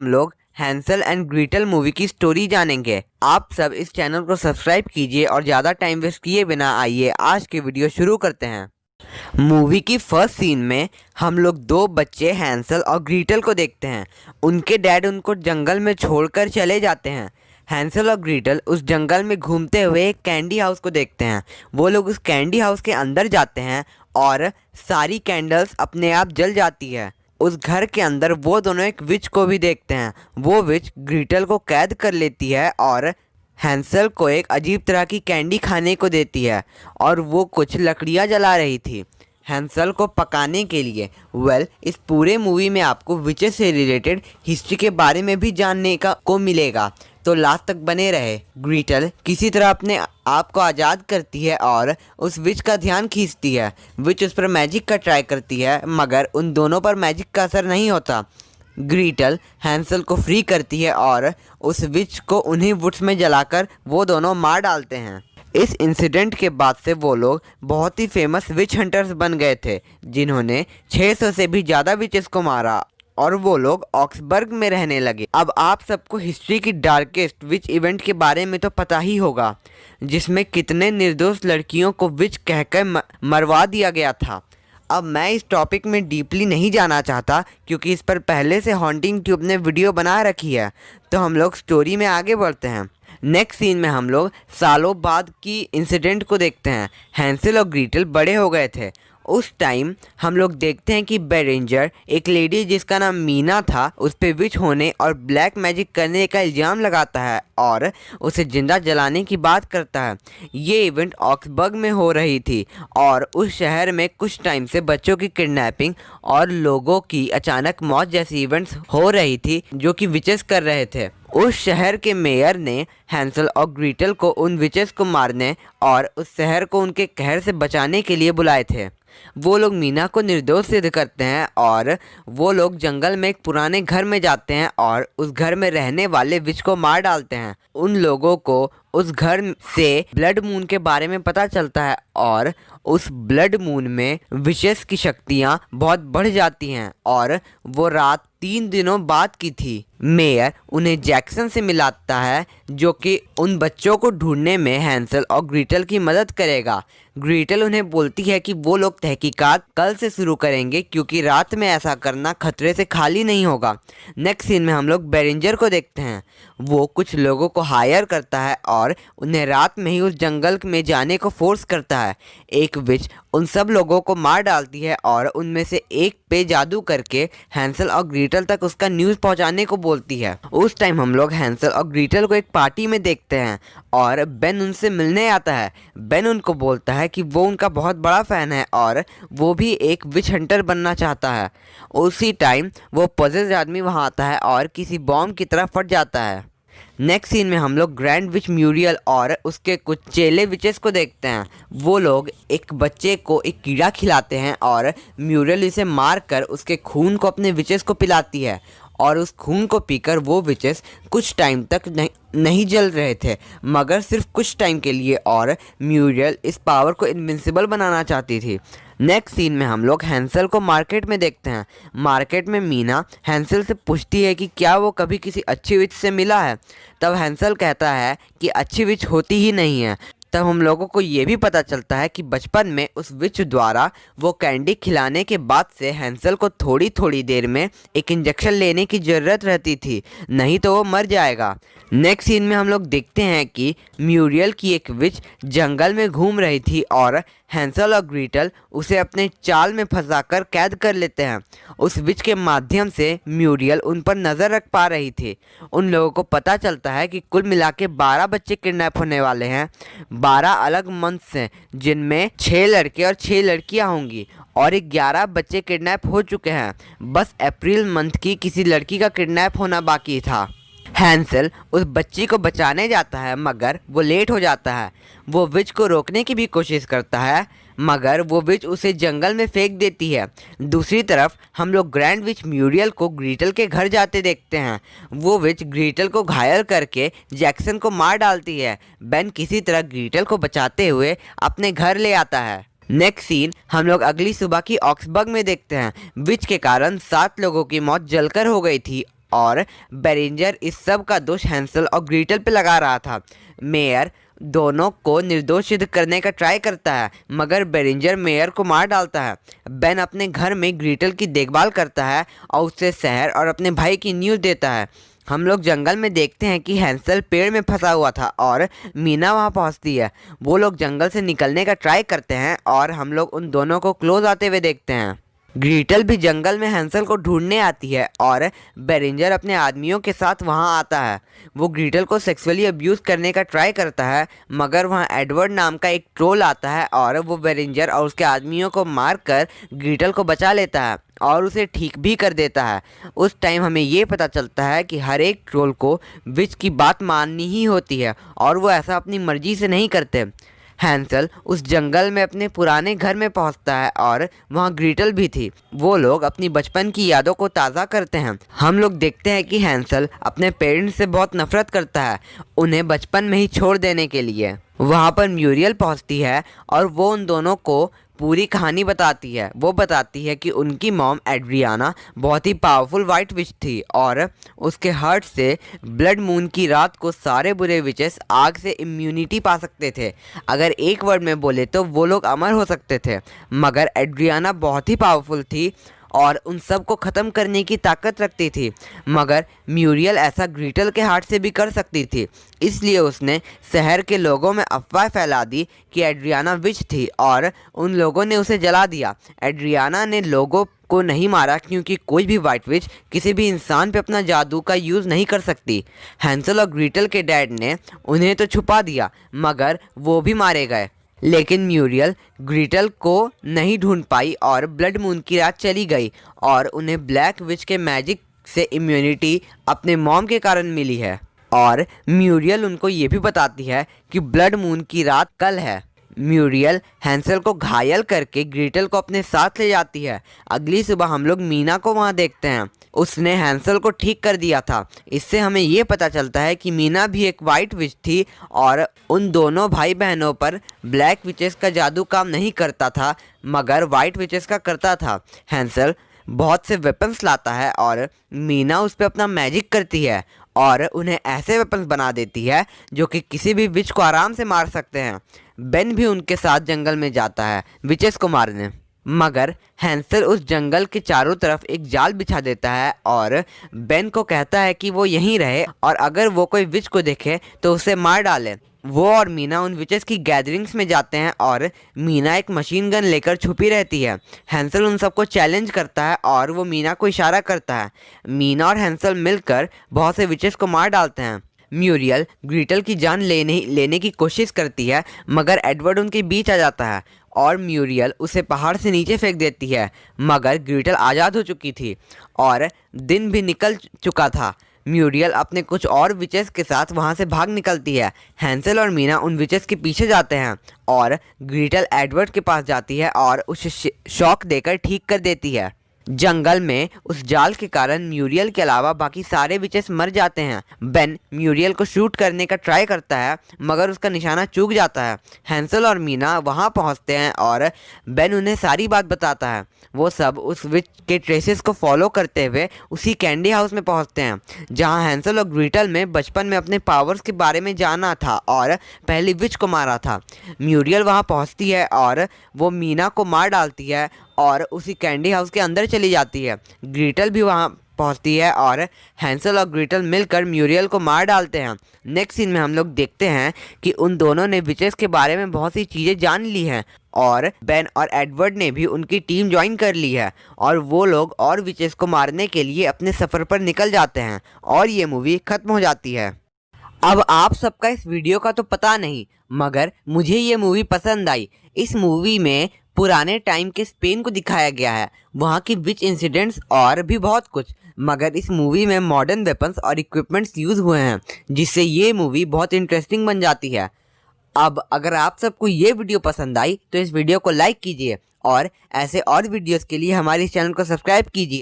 हम लोग Hansel and ग्रीटल movie की स्टोरी जानेंगे। आप सब इस चैनल को सब्सक्राइब कीजिए और ज़्यादा टाइम वेस्ट किए बिना आइए आज के वीडियो शुरू करते हैं। मूवी की फर्स्ट सीन में हम लोग दो बच्चे हैंसल और ग्रीटल को देखते हैं। उनके डैड उनको जंगल में छोड़कर चले जाते हैं। हैंसल और ग्रीटल उस जंगल में घूमते हुए एक कैंडी हाउस को देखते हैं। वो लोग उस कैंडी हाउस के अंदर जाते हैं और सारी कैंडल्स अपने आप जल जाती है। उस घर के अंदर वो दोनों एक विच को भी देखते हैं। वो विच ग्रीटल को कैद कर लेती है और हैंसल को एक अजीब तरह की कैंडी खाने को देती है और वो कुछ लकड़ियाँ जला रही थी हैंसल को पकाने के लिए। इस पूरे मूवी में आपको विचेस से रिलेटेड हिस्ट्री के बारे में भी जानने को मिलेगा, तो लास्ट तक बने रहे। ग्रीटल किसी तरह अपने आप को आज़ाद करती है और उस विच का ध्यान खींचती है। विच उस पर मैजिक का ट्राई करती है मगर उन दोनों पर मैजिक का असर नहीं होता। ग्रीटल हैंसल को फ्री करती है और उस विच को उन्हीं वुड्स में जलाकर वो दोनों मार डालते हैं। इस इंसिडेंट के बाद से वो लोग बहुत ही फेमस विच हंटर्स बन गए थे जिन्होंने 600 से भी ज़्यादा विचेस को मारा और वो लोग ऑक्सबर्ग में रहने लगे। अब आप सबको हिस्ट्री की डार्केस्ट विच इवेंट के बारे में तो पता ही होगा, जिसमें कितने निर्दोष लड़कियों को विच कहकर मरवा दिया गया था। अब मैं इस टॉपिक में डीपली नहीं जाना चाहता क्योंकि इस पर पहले से हॉन्टिंग ट्यूब ने वीडियो बना रखी है, तो हम लोग स्टोरी में आगे बढ़ते हैं। नेक्स्ट सीन में हम लोग सालों बाद की इंसिडेंट को देखते हैं। हैंसल और ग्रीटल बड़े हो गए थे। उस टाइम हम लोग देखते हैं कि बेरेंजर एक लेडी जिसका नाम मीना था उस पर विच होने और ब्लैक मैजिक करने का इल्ज़ाम लगाता है और उसे जिंदा जलाने की बात करता है। ये इवेंट ऑक्सबर्ग में हो रही थी और उस शहर में कुछ टाइम से बच्चों की किडनैपिंग और लोगों की अचानक मौत जैसी इवेंट्स हो रही थी जो कि विचेस कर रहे थे। उस शहर के मेयर ने हैंसल और ग्रीटल को उन विचेस को मारने और उस शहर को उनके कहर से बचाने के लिए बुलाए थे। वो लोग मीना को निर्दोष सिद्ध करते हैं और वो लोग जंगल में एक पुराने घर में जाते हैं और उस घर में रहने वाले विच को मार डालते हैं। उन लोगों को उस घर से ब्लड मून के बारे में पता चलता है और उस ब्लड मून में विशेष की शक्तियाँ बहुत बढ़ जाती हैं और वो रात 3 दिनों बाद की थी। मेयर उन्हें जैक्सन से मिलाता है जो कि उन बच्चों को ढूंढने में हैंसल और ग्रीटल की मदद करेगा। ग्रीटल उन्हें बोलती है कि वो लोग तहकीकात कल से शुरू करेंगे क्योंकि रात में ऐसा करना खतरे से खाली नहीं होगा। नेक्स्ट सीन में हम लोग बेरेंजर को देखते हैं। वो कुछ लोगों को हायर करता है और उन्हें रात में ही उस जंगल में जाने को फोर्स करता है। एक विच उन सब लोगों को मार डालती है और उनमें से एक पे जादू करके हैंसल और ग्रीटल तक उसका न्यूज़ पहुंचाने को बोलती है। उस टाइम हम लोग हैंसल और ग्रीटल को एक पार्टी में देखते हैं और बेन उनसे मिलने आता है। बेन उनको बोलता है कि वो उनका बहुत बड़ा फ़ैन है और वो भी एक विच हंटर बनना चाहता है। उसी टाइम वो पॉजेस्ड आदमी वहाँ आता है और किसी बॉम्ब की तरह फट जाता है। नेक्स्ट सीन में हम लोग ग्रैंड विच म्यूरियल और उसके कुछ चेले विचेस को देखते हैं। वो लोग एक बच्चे को एक कीड़ा खिलाते हैं और म्यूरियल इसे मारकर उसके खून को अपने विचेस को पिलाती है और उस खून को पीकर वो विचेस कुछ टाइम तक नहीं जल रहे थे मगर सिर्फ कुछ टाइम के लिए और म्यूरियल इस पावर को इनविंसिबल बनाना चाहती थी। नेक्स्ट सीन में हम लोग हैंसल को मार्केट में देखते हैं। मार्केट में मीना हैंसल से पूछती है कि क्या वो कभी किसी अच्छी विच से मिला है। तब हैंसल कहता है कि अच्छी विच होती ही नहीं है। तब हम लोगों को ये भी पता चलता है कि बचपन में उस विच द्वारा वो कैंडी खिलाने के बाद से हैंसल को थोड़ी थोड़ी देर में एक इंजेक्शन लेने की ज़रूरत रहती थी, नहीं तो वो मर जाएगा। नेक्स्ट सीन में हम लोग देखते हैं कि म्यूरियल की एक विच जंगल में घूम रही थी और हैंसल और ग्रीटल उसे अपने जाल में फंसाकर कैद कर लेते हैं। उस विच के माध्यम से म्यूरियल उन पर नज़र रख पा रही थी। उन लोगों को पता चलता है कि कुल मिला के 12 बच्चे किडनैप होने वाले हैं। 12 अलग मंथ्स हैं जिनमें 6 लड़के और 6 लड़कियां होंगी और 11 बच्चे किडनैप हो चुके हैं। बस अप्रैल मंथ की किसी लड़की का किडनैप होना बाकी था। हैंसल उस बच्ची को बचाने जाता है मगर वो लेट हो जाता है। वो विच को रोकने की भी कोशिश करता है मगर वो विच उसे जंगल में फेंक देती है। दूसरी तरफ हम लोग ग्रैंड विच म्यूरियल को ग्रीटल के घर जाते देखते हैं। वो विच ग्रीटल को घायल करके जैक्सन को मार डालती है। बेन किसी तरह ग्रीटल को बचाते हुए अपने घर ले आता है। नेक्स्ट सीन हम लोग अगली सुबह की ऑक्सबर्ग में देखते हैं। विच के कारण 7 लोगों की मौत जलकर हो गई थी और बेरेंजर इस सब का दोष हैंसल और ग्रीटल पे लगा रहा था। मेयर दोनों को निर्दोष सिद्ध करने का ट्राई करता है मगर बेरेंजर मेयर को मार डालता है। बेन अपने घर में ग्रीटल की देखभाल करता है और उससे शहर और अपने भाई की न्यूज़ देता है। हम लोग जंगल में देखते हैं कि हैंसल पेड़ में फंसा हुआ था और मीना वहां पहुंचती है। वो लोग जंगल से निकलने का ट्राई करते हैं और हम लोग उन दोनों को क्लोज आते हुए देखते हैं। ग्रीटल भी जंगल में हैंसल को ढूंढने आती है और बेरेंजर अपने आदमियों के साथ वहां आता है। वो ग्रीटल को सेक्सुअली अब्यूज़ करने का ट्राई करता है मगर वहां एडवर्ड नाम का एक ट्रोल आता है और वो बेरेंजर और उसके आदमियों को मारकर ग्रीटल को बचा लेता है और उसे ठीक भी कर देता है। उस टाइम हमें ये पता चलता है कि हर एक ट्रोल को विच की बात माननी ही होती है और वो ऐसा अपनी मर्जी से नहीं करते। हैंसल उस जंगल में अपने पुराने घर में पहुंचता है और वहां ग्रीटल भी थी। वो लोग अपनी बचपन की यादों को ताज़ा करते हैं। हम लोग देखते हैं कि हैंसल अपने पेरेंट्स से बहुत नफरत करता है, उन्हें बचपन में ही छोड़ देने के लिए। वहां पर म्यूरियल पहुंचती है और वो उन दोनों को पूरी कहानी बताती है। वो बताती है कि उनकी मॉम एड्रियाना बहुत ही पावरफुल वाइट विच थी और उसके हर्ट से ब्लड मून की रात को सारे बुरे विचेस आग से इम्यूनिटी पा सकते थे। अगर एक वर्ड में बोले तो वो लोग अमर हो सकते थे। मगर एड्रियाना बहुत ही पावरफुल थी और उन सब को ख़त्म करने की ताकत रखती थी। मगर म्यूरियल ऐसा ग्रीटल के हाथ से भी कर सकती थी, इसलिए उसने शहर के लोगों में अफवाह फैला दी कि एड्रियाना विच थी और उन लोगों ने उसे जला दिया। एड्रियाना ने लोगों को नहीं मारा क्योंकि कोई भी वाइट विच किसी भी इंसान पे अपना जादू का यूज़ नहीं कर सकती। हैंसल और ग्रीटल के डैड ने उन्हें तो छुपा दिया मगर वो भी मारे गए। लेकिन म्यूरियल ग्रीटल को नहीं ढूंढ पाई और ब्लड मून की रात चली गई और उन्हें ब्लैक विच के मैजिक से इम्यूनिटी अपने मॉम के कारण मिली है। और म्यूरियल उनको ये भी बताती है कि ब्लड मून की रात कल है। म्यूरियल हैंसल को घायल करके ग्रीटल को अपने साथ ले जाती है। अगली सुबह हम लोग मीना को वहाँ देखते हैं। उसने हैंसल को ठीक कर दिया था। इससे हमें ये पता चलता है कि मीना भी एक वाइट विच थी और उन दोनों भाई बहनों पर ब्लैक विचेस का जादू काम नहीं करता था मगर वाइट विचेस का करता था। हैंसल बहुत से वेपन्स लाता है और मीना उस पर अपना मैजिक करती है और उन्हें ऐसे वेपन्स बना देती है जो कि किसी भी विच को आराम से मार सकते हैं। बेन भी उनके साथ जंगल में जाता है विचेस को मारने, मगर हैंसल उस जंगल के चारों तरफ एक जाल बिछा देता है और बेन को कहता है कि वो यहीं रहे और अगर वो कोई विच को देखे तो उसे मार डाले। वो और मीना उन विचेस की गैदरिंग्स में जाते हैं और मीना एक मशीन गन लेकर छुपी रहती है। हैंसल उन सबको चैलेंज करता है और वो मीना को इशारा करता है। मीना और हैंसल मिलकर बहुत से विचेस को मार डालते हैं। म्यूरियल ग्रीटल की जान लेने की कोशिश करती है मगर एडवर्ड उनके बीच आ जाता है और म्यूरियल उसे पहाड़ से नीचे फेंक देती है। मगर ग्रीटल आज़ाद हो चुकी थी और दिन भी निकल चुका था। म्यूरियल अपने कुछ और विचेस के साथ वहां से भाग निकलती है। हैंसल और मीना उन विचेस के पीछे जाते हैं और ग्रीटल एडवर्ड के पास जाती है और उसे शॉक देकर ठीक कर देती है। जंगल में उस जाल के कारण म्यूरियल के अलावा बाकी सारे विचेस मर जाते हैं। बेन म्यूरियल को शूट करने का ट्राई करता है मगर उसका निशाना चूक जाता है। हैंसल और मीना वहां पहुंचते हैं और बेन उन्हें सारी बात बताता है। वो सब उस विच के ट्रेसेस को फॉलो करते हुए उसी कैंडी हाउस में पहुंचते हैं जहां हैंसल और ग्रीटल में बचपन में अपने पावर्स के बारे में जाना था और पहली विच को मारा था। म्यूरियल वहां पहुंचती है और वो मीना को मार डालती है और उसी कैंडी हाउस के अंदर चली जाती है। ग्रीटल भी वहां पहुंचती है और हैंसल और ग्रीटल मिलकर म्यूरियल को मार डालते हैं। नेक्स्ट सीन में हम लोग देखते हैं कि उन दोनों ने विचेस के बारे में बहुत सी चीज़ें जान ली हैं और बेन और एडवर्ड ने भी उनकी टीम ज्वाइन कर ली है और वो लोग और विचेस को मारने के लिए अपने सफ़र पर निकल जाते हैं और ये मूवी ख़त्म हो जाती है। अब आप सबका इस वीडियो का तो पता नहीं मगर मुझे ये मूवी पसंद आई। इस मूवी में पुराने टाइम के स्पेन को दिखाया गया है, वहाँ की विच इंसिडेंट्स और भी बहुत कुछ, मगर इस मूवी में मॉडर्न वेपन्स और इक्विपमेंट्स यूज़ हुए हैं जिससे ये मूवी बहुत इंटरेस्टिंग बन जाती है। अब अगर आप सबको ये वीडियो पसंद आई तो इस वीडियो को लाइक कीजिए और ऐसे और वीडियोस के लिए हमारे चैनल को सब्सक्राइब कीजिए।